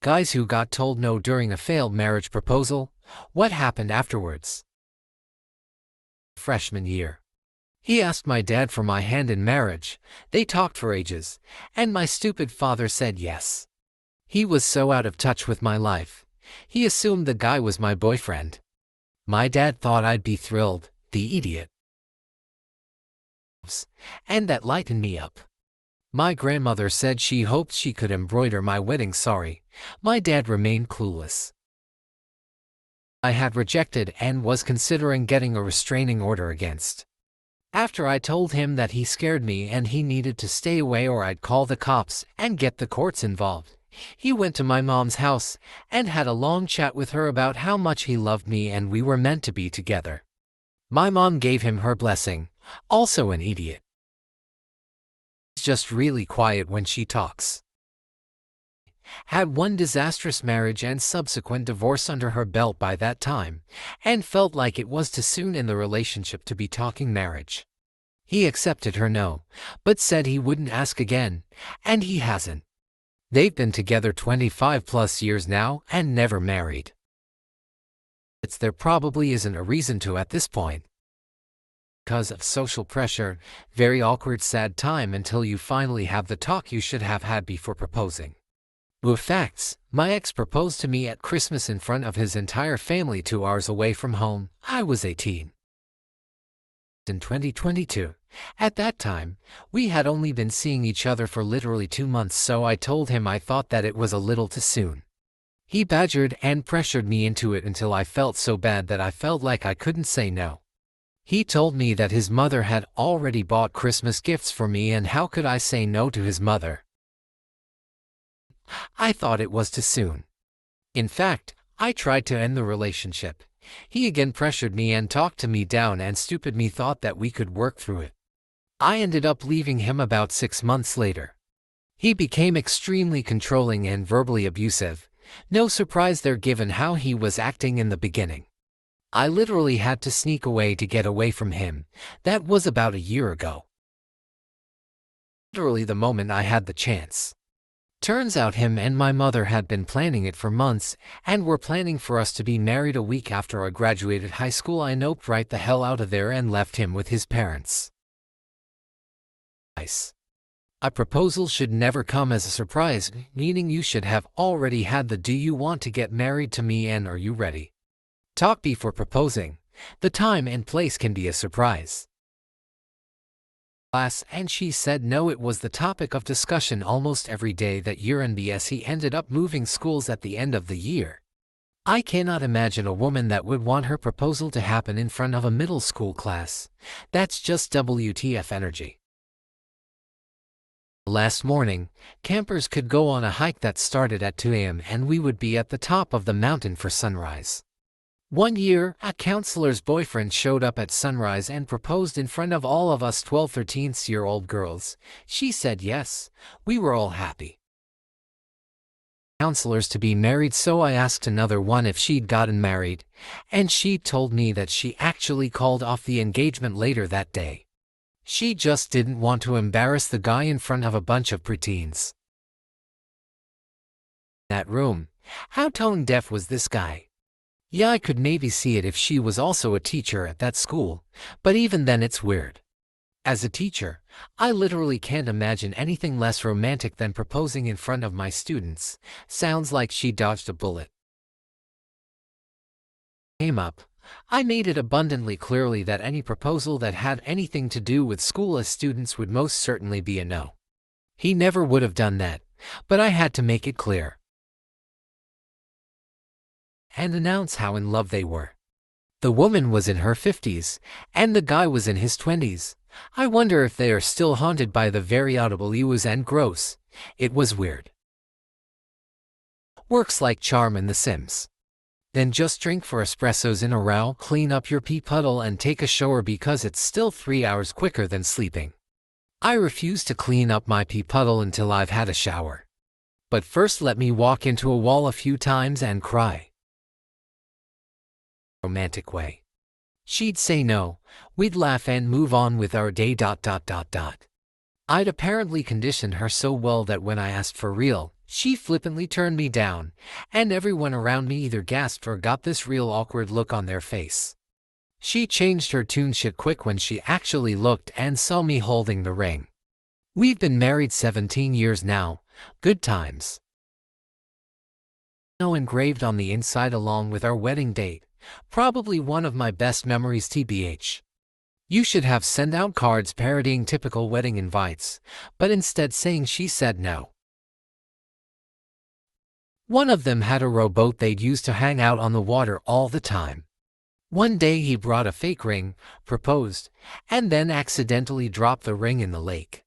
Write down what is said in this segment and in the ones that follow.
Guys who got told no during a failed marriage proposal. What happened afterwards? Freshman year. He asked my dad for my hand in marriage. They talked for ages, and my stupid father said yes. He was so out of touch with my life. He assumed the guy was my boyfriend. My dad thought I'd be thrilled, the idiot. And that lightened me up. My grandmother said she hoped she could embroider my wedding saree. My dad remained clueless. I had rejected and was considering getting a restraining order against. After I told him that he scared me and he needed to stay away or I'd call the cops and get the courts involved, he went to my mom's house and had a long chat with her about how much he loved me and we were meant to be together. My mom gave him her blessing, also an idiot. She's just really quiet when she talks. Had one disastrous marriage and subsequent divorce under her belt by that time, and felt like it was too soon in the relationship to be talking marriage. He accepted her no, but said he wouldn't ask again, and he hasn't. They've been together 25 plus years now and never married. There probably isn't a reason to at this point. Because of social pressure, very awkward sad time until you finally have the talk you should have had before proposing. With facts, my ex proposed to me at Christmas in front of his entire family 2 hours away from home. I was 18. In 2022. At that time, we had only been seeing each other for literally 2 months, so I told him I thought that it was a little too soon. He badgered and pressured me into it until I felt so bad that I felt like I couldn't say no. He told me that his mother had already bought Christmas gifts for me and how could I say no to his mother? I thought it was too soon. In fact, I tried to end the relationship. He again pressured me and talked to me down and stupid me thought that we could work through it. I ended up leaving him about 6 months later. He became extremely controlling and verbally abusive. No surprise there given how he was acting in the beginning. I literally had to sneak away to get away from him. That was about a year ago. Literally the moment I had the chance. Turns out him and my mother had been planning it for months and were planning for us to be married a week after I graduated high school. I noped right the hell out of there and left him with his parents. A proposal should never come as a surprise, meaning you should have already had the "do you want to get married to me and are you ready?" talk before proposing. The time and place can be a surprise. And she said no. It was the topic of discussion almost every day that year, and BS he ended up moving schools at the end of the year. I cannot imagine a woman that would want her proposal to happen in front of a middle school class. That's just WTF energy. Last morning, campers could go on a hike that started at 2 a.m. and we would be at the top of the mountain for sunrise. One year, a counselor's boyfriend showed up at sunrise and proposed in front of all of us 12-13-year-old girls. She said yes. We were all happy. Counselors to be married, so I asked another one if she'd gotten married, and she told me that she actually called off the engagement later that day. She just didn't want to embarrass the guy in front of a bunch of preteens. That room. How tone deaf was this guy? Yeah, I could maybe see it if she was also a teacher at that school, but even then it's weird. As a teacher, I literally can't imagine anything less romantic than proposing in front of my students. Sounds like she dodged a bullet. Came up. I made it abundantly clearly that any proposal that had anything to do with school as students would most certainly be a no. He never would have done that, but I had to make it clear and announce how in love they were. The woman was in her 50s, and the guy was in his 20s. I wonder if they are still haunted by the very audible "ews" and "gross." It was weird. Works like charm in The Sims. Then just drink 4 espressos in a row, clean up your pee puddle and take a shower because it's still 3 hours quicker than sleeping. I refuse to clean up my pee puddle until I've had a shower. But first let me walk into a wall a few times and cry. Romantic way. She'd say no, we'd laugh and move on with our day. I'd apparently conditioned her so well that when I asked for real, She flippantly turned me down, and everyone around me either gasped or got this real awkward look on their face. She changed her tune shit quick when she actually looked and saw me holding the ring. We've been married 17 years now. Good times. No engraved on the inside along with our wedding date. Probably one of my best memories tbh. You should have sent out cards parodying typical wedding invites, but instead saying she said no. One of them had a rowboat they'd use to hang out on the water all the time. One day he brought a fake ring, proposed, and then accidentally dropped the ring in the lake.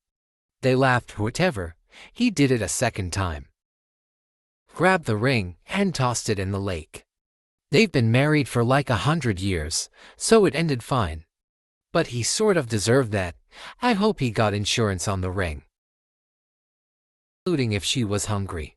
They laughed whatever. He did it a second time. Grabbed the ring and tossed it in the lake. They've been married for like 100 years, so it ended fine. But he sort of deserved that. I hope he got insurance on the ring. Including if she was hungry.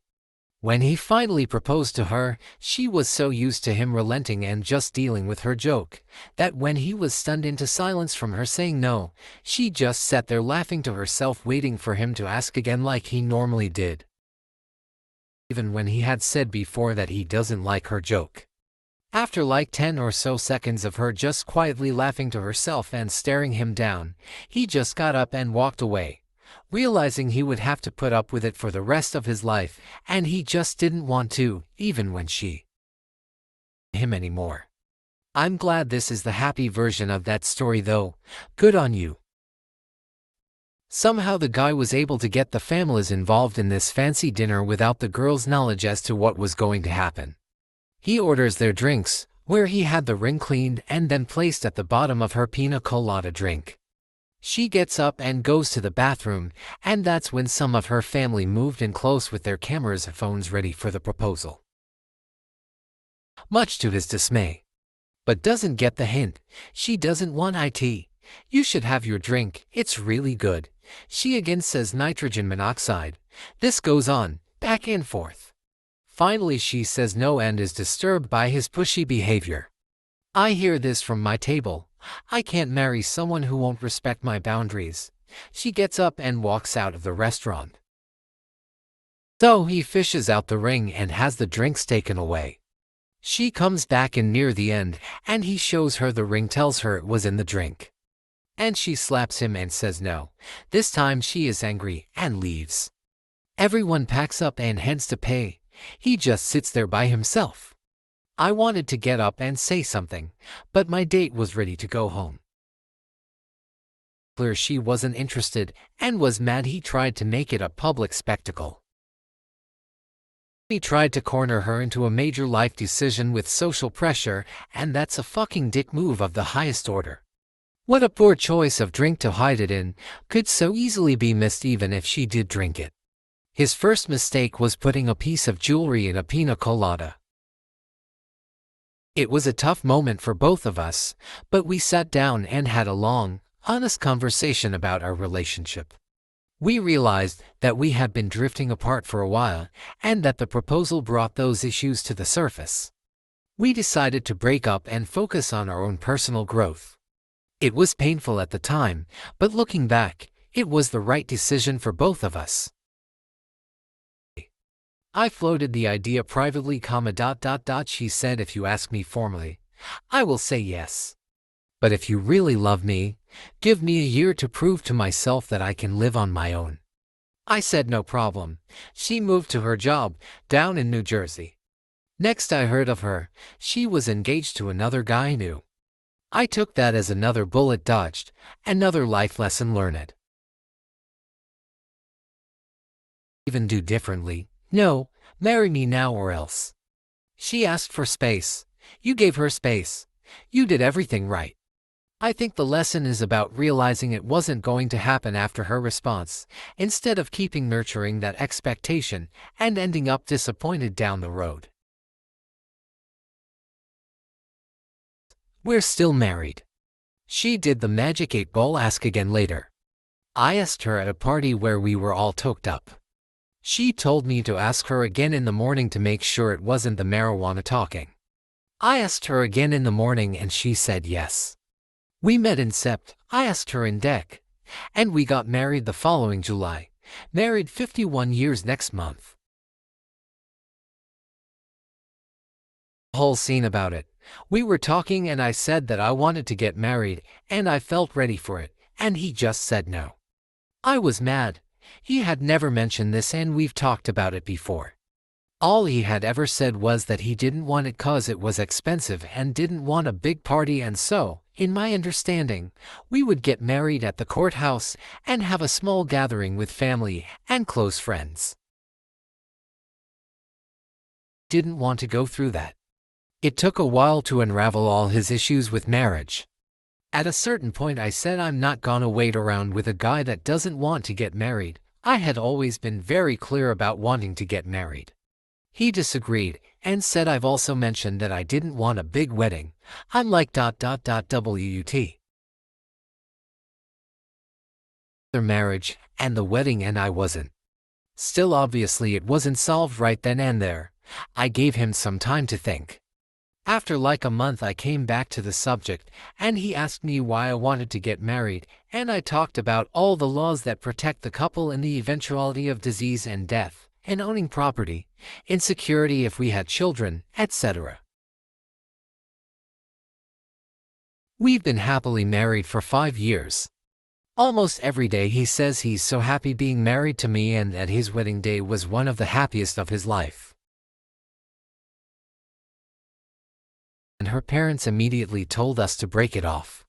When he finally proposed to her, she was so used to him relenting and just dealing with her joke, that when he was stunned into silence from her saying no, she just sat there laughing to herself waiting for him to ask again like he normally did. Even when he had said before that he doesn't like her joke. After like 10 or so seconds of her just quietly laughing to herself and staring him down, he just got up and walked away, realizing he would have to put up with it for the rest of his life, and he just didn't want to, even when she him anymore. I'm glad this is the happy version of that story though. Good on you. Somehow the guy was able to get the families involved in this fancy dinner without the girl's knowledge as to what was going to happen. He orders their drinks, where he had the ring cleaned and then placed at the bottom of her pina colada drink. She gets up and goes to the bathroom, and that's when some of her family moved in close with their cameras and phones ready for the proposal. Much to his dismay. But doesn't get the hint. She doesn't want it. You should have your drink, it's really good. She again says nitrogen monoxide. This goes on, back and forth. Finally she says no and is disturbed by his pushy behavior. I hear this from my table. I can't marry someone who won't respect my boundaries. She gets up and walks out of the restaurant. So he fishes out the ring and has the drinks taken away. She comes back in near the end, and he shows her the ring, tells her it was in the drink. And she slaps him and says no. This time she is angry and leaves. Everyone packs up and heads to pay. He just sits there by himself. I wanted to get up and say something, but my date was ready to go home. Clear she wasn't interested and was mad. He tried to make it a public spectacle. He tried to corner her into a major life decision with social pressure, and that's a fucking dick move of the highest order. What a poor choice of drink to hide it in, could so easily be missed even if she did drink it. His first mistake was putting a piece of jewelry in a pina colada. It was a tough moment for both of us, but we sat down and had a long, honest conversation about our relationship. We realized that we had been drifting apart for a while, and that the proposal brought those issues to the surface. We decided to break up and focus on our own personal growth. It was painful at the time, but looking back, it was the right decision for both of us. I floated the idea privately, She said, if you ask me formally, I will say yes. But if you really love me, give me a year to prove to myself that I can live on my own. I said no problem. She moved to her job, down in New Jersey. Next I heard of her, she was engaged to another guy I knew. I took that as another bullet dodged, another life lesson learned. Even do differently. No, marry me now or else. She asked for space. You gave her space. You did everything right. I think the lesson is about realizing it wasn't going to happen after her response, instead of keeping nurturing that expectation and ending up disappointed down the road. We're still married. She did the magic 8-ball ask again later. I asked her at a party where we were all toked up. She told me to ask her again in the morning to make sure it wasn't the marijuana talking. I asked her again in the morning and she said yes. We met in Sept, I asked her in Dec, and we got married the following July, married 51 years next month. Whole scene about it. We were talking and I said that I wanted to get married and I felt ready for it, and he just said no. I was mad. He had never mentioned this and we've talked about it before. All he had ever said was that he didn't want it cause it was expensive and didn't want a big party, and so, in my understanding, we would get married at the courthouse and have a small gathering with family and close friends. Didn't want to go through that. It took a while to unravel all his issues with marriage. At a certain point I said I'm not gonna wait around with a guy that doesn't want to get married. I had always been very clear about wanting to get married. He disagreed and said I've also mentioned that I didn't want a big wedding. I'm like ... WT. Their marriage and the wedding, and I wasn't. Still, obviously it wasn't solved right then and there. I gave him some time to think. After like a month I came back to the subject and he asked me why I wanted to get married, and I talked about all the laws that protect the couple in the eventuality of disease and death, and owning property, insecurity if we had children, etc. We've been happily married for 5 years. Almost every day he says he's so happy being married to me and that his wedding day was one of the happiest of his life. And her parents immediately told us to break it off.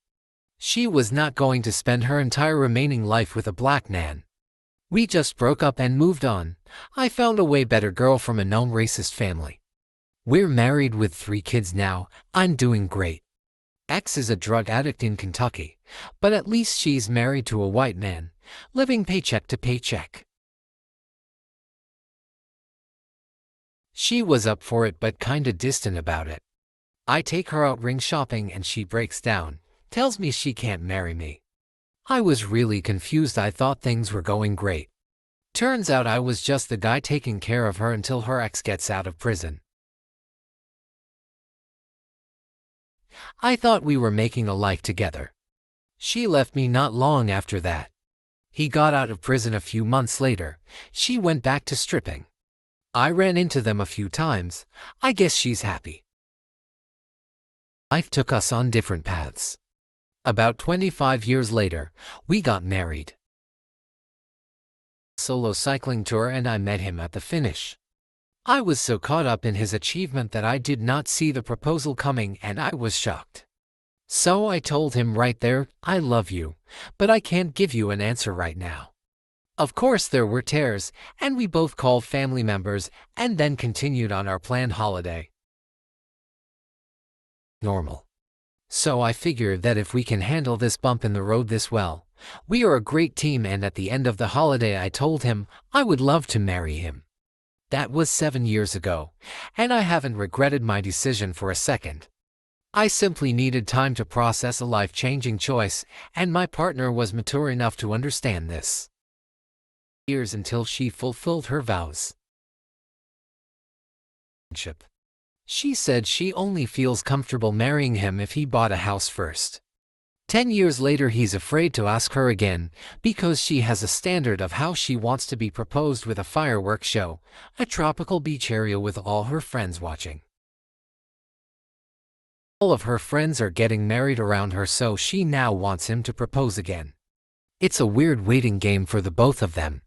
She was not going to spend her entire remaining life with a black man. We just broke up and moved on. I found a way better girl from a known racist family. We're married with 3 kids now. I'm doing great. Ex is a drug addict in Kentucky, but at least she's married to a white man, living paycheck to paycheck. She was up for it but kinda distant about it. I take her out ring shopping and she breaks down, tells me she can't marry me. I was really confused. I thought things were going great. Turns out I was just the guy taking care of her until her ex gets out of prison. I thought we were making a life together. She left me not long after that. He got out of prison a few months later. She went back to stripping. I ran into them a few times. I guess she's happy. Life took us on different paths. About 25 years later, we got married. Solo cycling tour and I met him at the finish. I was so caught up in his achievement that I did not see the proposal coming and I was shocked. So I told him right there, I love you, but I can't give you an answer right now. Of course there were tears, and we both called family members and then continued on our planned holiday. Normal. So I figured that if we can handle this bump in the road this well, we are a great team, and at the end of the holiday I told him I would love to marry him. That was 7 years ago, and I haven't regretted my decision for a second. I simply needed time to process a life-changing choice, and my partner was mature enough to understand this. Years until she fulfilled her vows. She said she only feels comfortable marrying him if he bought a house first. 10 years later he's afraid to ask her again because she has a standard of how she wants to be proposed, with a fireworks show, a tropical beach area with all her friends watching. All of her friends are getting married around her, so she now wants him to propose again. It's a weird waiting game for the both of them.